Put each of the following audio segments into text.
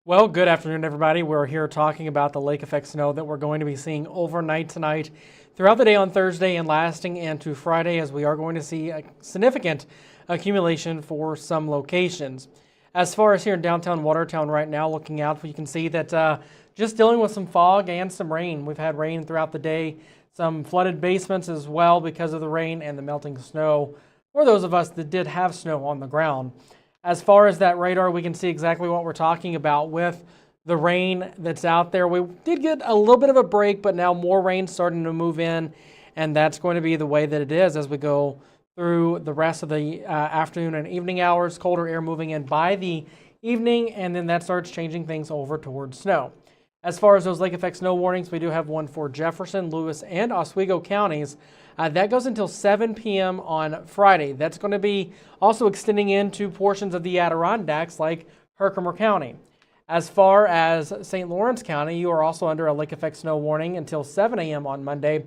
Well, good afternoon, everybody. We're here talking about the lake effect snow that we're going to be seeing overnight tonight, throughout the day on Thursday, and lasting into Friday, as we are going to see a significant accumulation for some locations. As far as here in downtown Watertown right now, looking out, you can see that just dealing with some fog and some rain. We've had rain throughout the day, some flooded basements as well because of the rain and the melting snow, for those of us that did have snow on the ground. As far as that radar, we can see exactly what we're talking about with the rain that's out there. We did get a little bit of a break, but now more rain starting to move in, and that's going to be the way that it is as we go through the rest of the afternoon and evening hours. Colder air moving in by the evening, and then that starts changing things over towards snow. As far as those lake effect snow warnings, we do have one for Jefferson, Lewis, and Oswego counties. That goes until 7 p.m. on Friday. That's going to be also extending into portions of the Adirondacks like Herkimer County. As far as St. Lawrence County, you are also under a lake effect snow warning until 7 a.m. on Monday.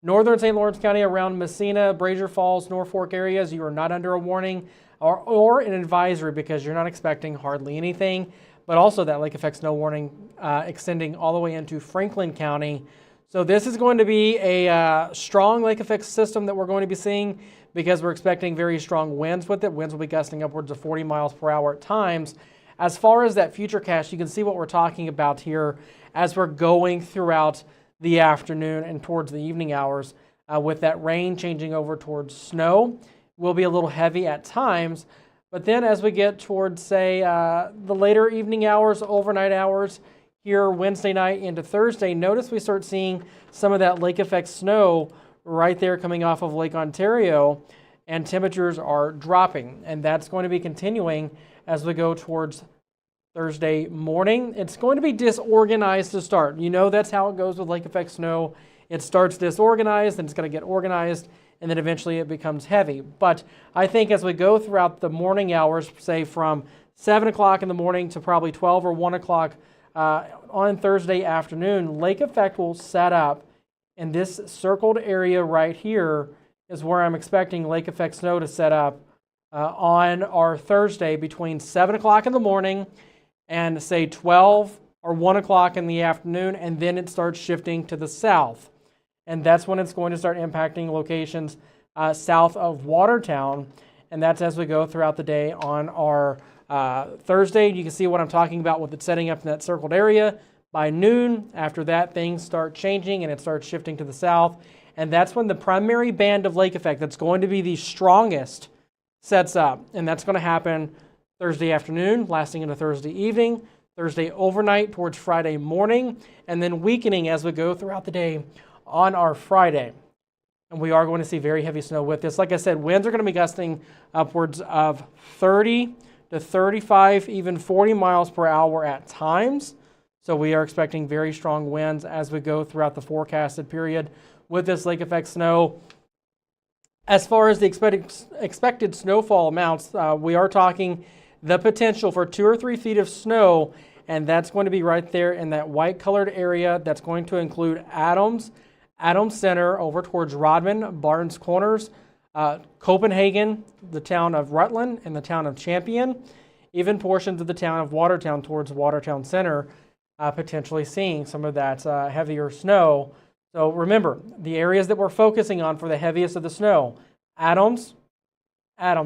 Northern St. Lawrence County around Messina, Brazier Falls, Norfolk areas, you are not under a warning or an advisory because you're not expecting hardly anything. But also that lake effect snow warning extending all the way into Franklin County. So this is going to be a strong lake effect system that we're going to be seeing because we're expecting very strong winds with it. Winds will be gusting upwards of 40 miles per hour at times. As far as that futurecast, you can see what we're talking about here as we're going throughout the afternoon and towards the evening hours with that rain changing over towards snow. Will be a little heavy at times, but then as we get towards, say, the later evening hours, overnight hours, here Wednesday night into Thursday, notice we start seeing some of that lake effect snow right there coming off of Lake Ontario, and temperatures are dropping, and that's going to be continuing as we go towards Thursday morning. It's going to be disorganized to start. You know that's how it goes with lake effect snow. It starts disorganized, then it's going to get organized, and then eventually it becomes heavy. But I think as we go throughout the morning hours, say from 7 o'clock in the morning to probably 12 or 1 o'clock on Thursday afternoon, lake effect will set up, and this circled area right here is where I'm expecting lake effect snow to set up on our Thursday between 7 o'clock in the morning and say 12 or 1 o'clock in the afternoon, and then it starts shifting to the south. And that's when it's going to start impacting locations south of Watertown, and that's as we go throughout the day on our Thursday. You can see what I'm talking about with it setting up in that circled area. By noon, after that, things start changing and it starts shifting to the south. And that's when the primary band of lake effect that's going to be the strongest sets up. And that's going to happen Thursday afternoon, lasting into Thursday evening, Thursday overnight towards Friday morning, and then weakening as we go throughout the day on our Friday. And we are going to see very heavy snow with this. Like I said, winds are going to be gusting upwards of 30 to 35, even 40 miles per hour at times. So we are expecting very strong winds as we go throughout the forecasted period with this lake effect snow. As far as the expected snowfall amounts, we are talking the potential for 2 or 3 feet of snow, and that's going to be right there in that white colored area. That's going to include Adams Center over towards Rodman, Barnes Corners, Copenhagen, the town of Rutland, and the town of Champion, even portions of the town of Watertown towards Watertown Center, potentially seeing some of that heavier snow. So remember, the areas that we're focusing on for the heaviest of the snow: Adams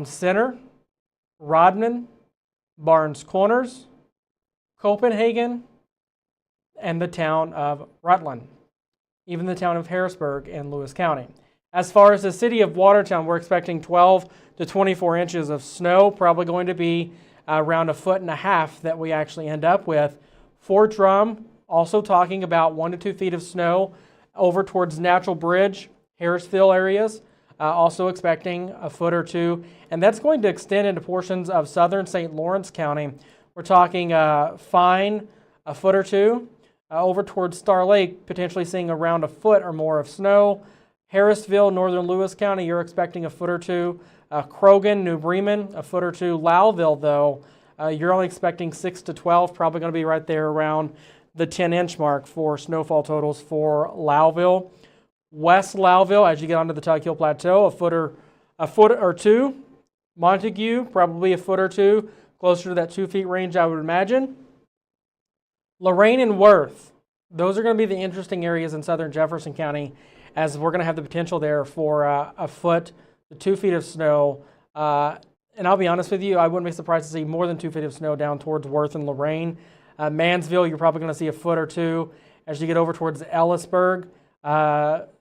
Center, Rodman, Barnes Corners, Copenhagen, and the town of Rutland, even the town of Harrisburg in Lewis County. As far as the city of Watertown, we're expecting 12 to 24 inches of snow, probably going to be around 1.5 feet that we actually end up with. Fort Drum, also talking about 1 to 2 feet of snow over towards Natural Bridge, Harrisville areas, also expecting 1 foot or 2. And that's going to extend into portions of southern St. Lawrence County. We're talking fine 1 foot or 2. Over towards Star Lake, potentially seeing around 1 foot or more of snow. Harrisville, northern Lewis County, you're expecting 1 foot or 2. Croghan, New Bremen, 1 foot or 2. Lowville, though, you're only expecting 6 to 12, probably going to be right there around the 10-inch mark for snowfall totals for Lowville. West Lowville, as you get onto the Tug Hill Plateau, 1 foot or 2. Montague, probably 1 foot or 2, closer to that 2 feet range, I would imagine. Lorain and Worth, those are going to be the interesting areas in southern Jefferson County, as we're going to have the potential there for a foot to 2 feet of snow. And I'll be honest with you, I wouldn't be surprised to see more than 2 feet of snow down towards Worth and Lorain. Mansville, you're probably going to see a foot or two. As you get over towards Ellisburg,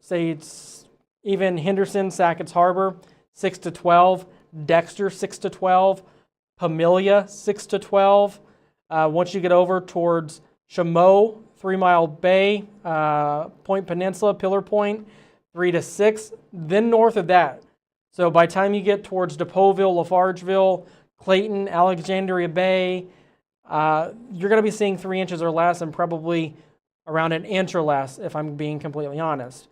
say it's even Henderson, Sackett's Harbor, 6 to 12. Dexter, 6 to 12. Pamelia, 6 to 12. Once you get over towards Chameau, 3 Mile Bay, Point Peninsula, Pillar Point, 3 to 6. Then north of that, so by the time you get towards DePauville, Lafargeville, Clayton, Alexandria Bay, you're going to be seeing 3 inches or less, and probably around an inch or less, if I'm being completely honest.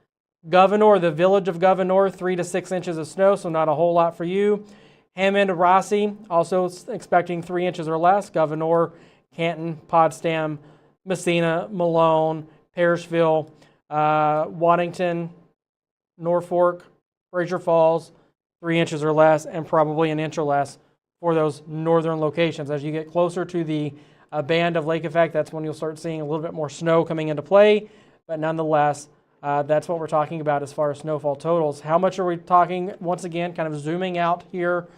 Governor, the village of Governor, 3 to 6 inches of snow, so not a whole lot for you. Hammond, Rossi, also expecting 3 inches or less. Governor, Canton, Potsdam, Messina, Malone, Parrishville, Waddington, Norfolk, Fraser Falls, 3 inches or less, and probably an inch or less for those northern locations. As you get closer to the band of lake effect, that's when you'll start seeing a little bit more snow coming into play, but nonetheless, that's what we're talking about as far as snowfall totals. How much are we talking? Once again, kind of zooming out here.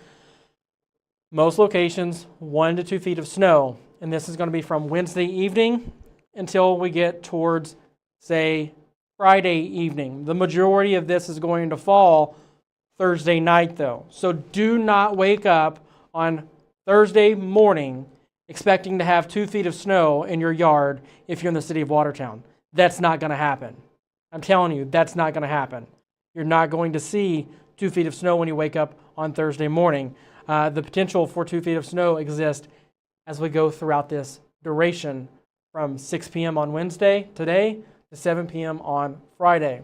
Most locations, 1 to 2 feet of snow, and this is going to be from Wednesday evening until we get towards, say, Friday evening. The majority of this is going to fall Thursday night, though. So do not wake up on Thursday morning expecting to have 2 feet of snow in your yard if you're in the city of Watertown. That's not going to happen. I'm telling you, that's not going to happen. You're not going to see 2 feet of snow when you wake up on Thursday morning. The potential for 2 feet of snow exists as we go throughout this duration from 6 p.m. on Wednesday, today, to 7 p.m. on Friday.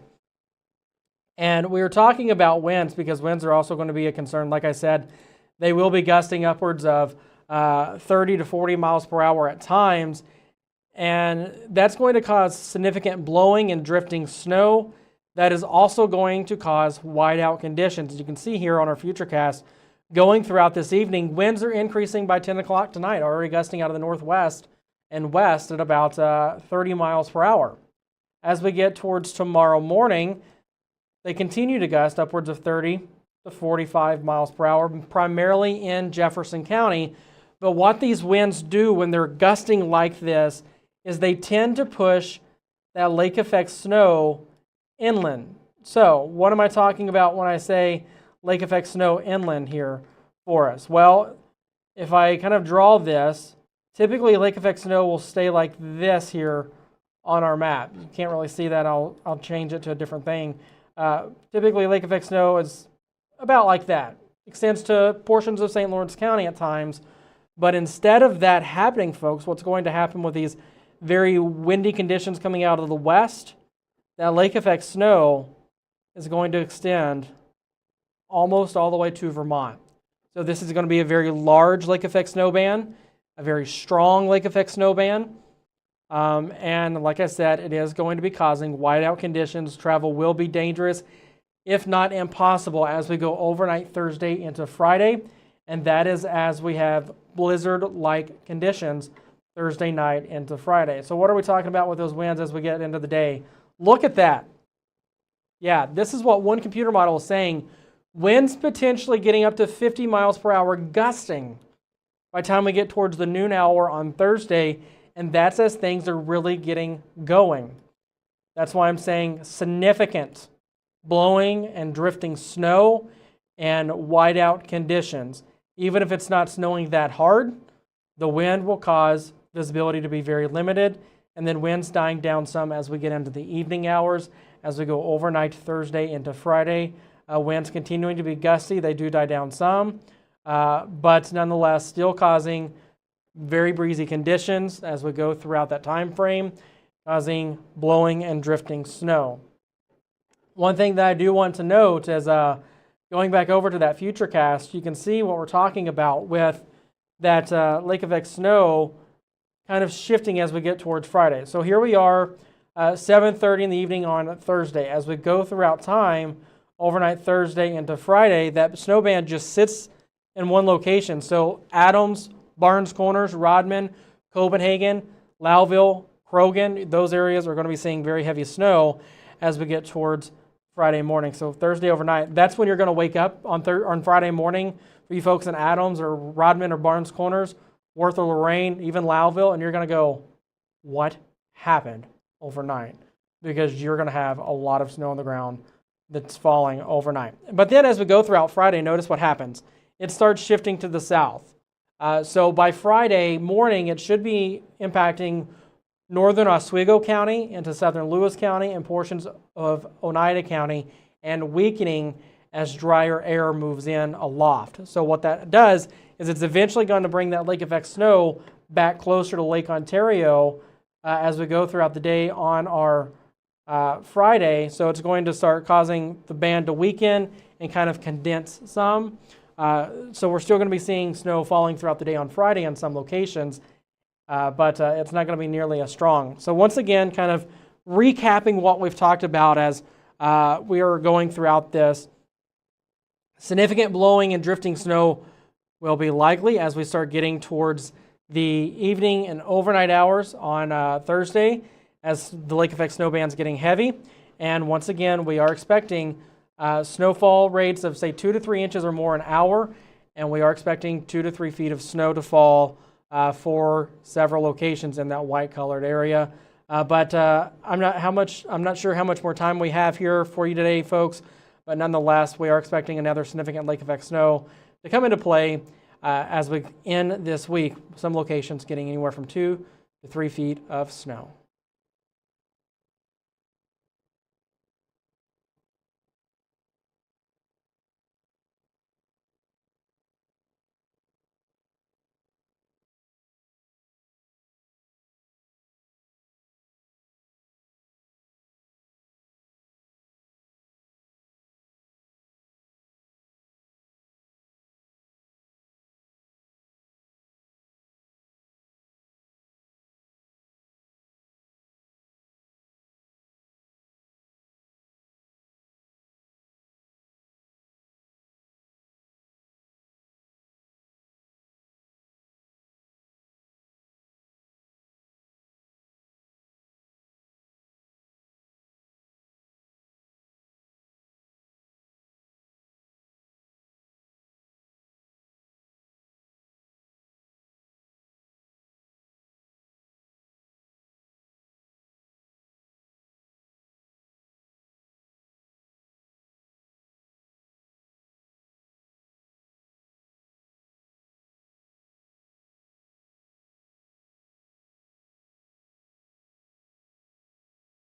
And we were talking about winds because winds are also going to be a concern. Like I said, they will be gusting upwards of 30 to 40 miles per hour at times. And that's going to cause significant blowing and drifting snow. That is also going to cause whiteout conditions. As you can see here on our Futurecast, going throughout this evening, winds are increasing by 10 o'clock tonight, already gusting out of the northwest and west at about 30 miles per hour. As we get towards tomorrow morning, they continue to gust upwards of 30 to 45 miles per hour, primarily in Jefferson County. But what these winds do when they're gusting like this is they tend to push that lake effect snow inland. So what am I talking about when I say lake effect snow inland here for us? Well, if I kind of draw this, typically lake effect snow will stay like this here on our map. You can't really see that. I'll change it to a different thing. Typically lake effect snow is about like that. Extends to portions of St. Lawrence County at times. But instead of that happening, folks, what's going to happen with these very windy conditions coming out of the west, that lake effect snow is going to extend almost all the way to Vermont. So this is going to be a very large lake effect snow band, a very strong lake effect snow band. And like I said, it is going to be causing whiteout conditions. Travel will be dangerous, if not impossible, as we go overnight Thursday into Friday. And that is as we have blizzard-like conditions Thursday night into Friday. So what are we talking about with those winds as we get into the day? Look at that. Yeah, this is what one computer model is saying. Winds potentially getting up to 50 miles per hour gusting by the time we get towards the noon hour on Thursday, and that's as things are really getting going. That's why I'm saying significant blowing and drifting snow and whiteout conditions. Even if it's not snowing that hard, the wind will cause visibility to be very limited, and then winds dying down some as we get into the evening hours. As we go overnight Thursday into Friday, winds continuing to be gusty. They do die down some, but nonetheless still causing very breezy conditions as we go throughout that time frame, causing blowing and drifting snow. One thing that I do want to note is going back over to that Futurecast, you can see what we're talking about with that lake effect snow kind of shifting as we get towards Friday. So here we are, 7:30 in the evening on Thursday. As we go throughout time, overnight Thursday into Friday, that snow band just sits in one location. So Adams, Barnes Corners, Rodman, Copenhagen, Lowville, Croghan, those areas are going to be seeing very heavy snow as we get towards Friday morning. So Thursday overnight, that's when you're going to wake up on Friday morning for you folks in Adams or Rodman or Barnes Corners, Worth or Lorraine, even Lowville, and you're going to go, what happened overnight? Because you're going to have a lot of snow on the ground that's falling overnight. But then as we go throughout Friday, notice what happens. It starts shifting to the south. So by Friday morning, it should be impacting northern Oswego County into southern Lewis County and portions of Oneida County, and weakening as drier air moves in aloft. So what that does is it's eventually going to bring that lake effect snow back closer to Lake Ontario as we go throughout the day on our Friday. So it's going to start causing the band to weaken and kind of condense some. So we're still going to be seeing snow falling throughout the day on Friday in some locations, but it's not going to be nearly as strong. So once again, kind of recapping what we've talked about as we are going throughout this, significant blowing and drifting snow will be likely as we start getting towards the evening and overnight hours on Thursday as the lake effect snow band's getting heavy. And once again, we are expecting snowfall rates of say 2 to 3 inches or more an hour, and we are expecting 2 to 3 feet of snow to fall for several locations in that white colored area. But I'm not sure how much more time we have here for you today, folks. But nonetheless, we are expecting another significant lake effect snow to come into play as we end this week. Some locations getting anywhere from 2 to 3 feet of snow.